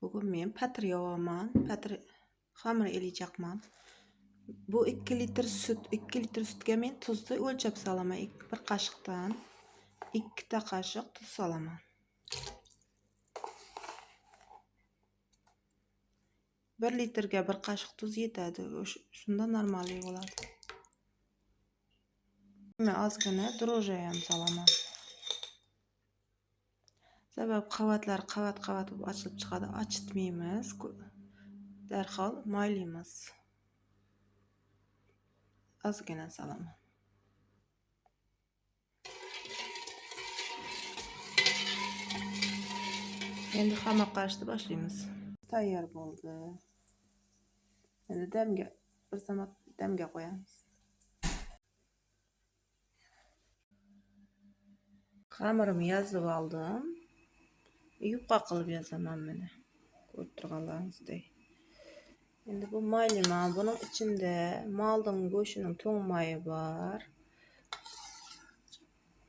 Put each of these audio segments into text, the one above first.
Bugun men patir yovaman. Patir xamir eleyjaqman. Bu 2 litr süt. 2 litr sütga men tuzni o'lchab solaman. 1 qoshiqdan 2 ta qoshiq tuz solaman. 1 litrga 1 qoshiq tuz yetadi. Shunda normalniy bo'ladi. Men ozgina dro'jja ham solaman. Sabab qavatlar qavat-qavat bo'lib ochilib chiqadi. Ochitmaymiz. Darhol maylaymiz. Ozgina solaman. Endi xamir qashishni boshlaymiz. Tayyor bo'ldi. Endi damga bir samat damga qo'yamiz. Xamirimni yozib oldim. Yupqa qilib yozaman mana. Ko'rib turganlaringizdek. Endi bu maylayman. Buning ichida molning go'shining to'ng mayi bor.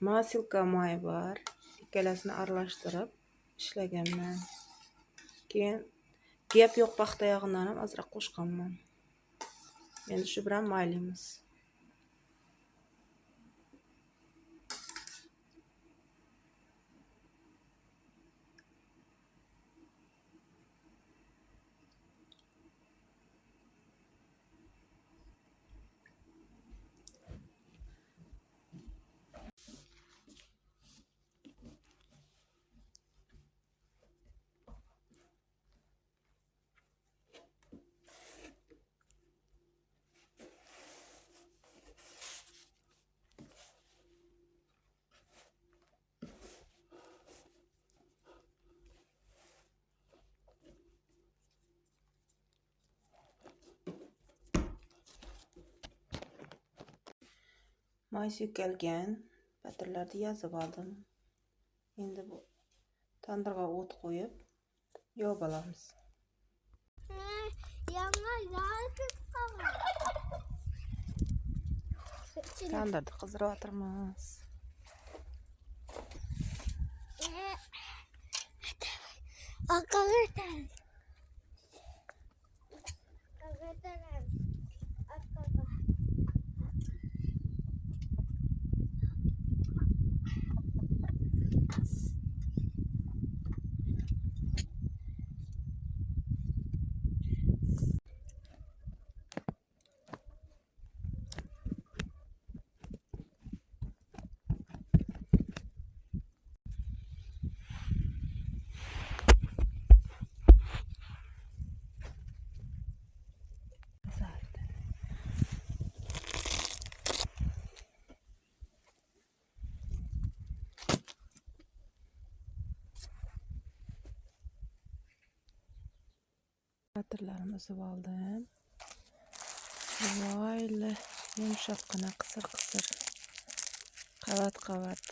Masilka mayi bor. Ikkalasini aralashtirib ishlaganman. Keyin gap yo'q paxta yog'idan ham ozroq qo'shganman. Endi shu bilan maylaymiz. May suykalgan patirlarni yozib oldim. Endi bu tandirga o't qo'yib yovib olamiz. Tandirni qizdiryapmiz. Patirlarni uzib oldim. Voyli yumshoqqina qisir-qisir qavat-qavat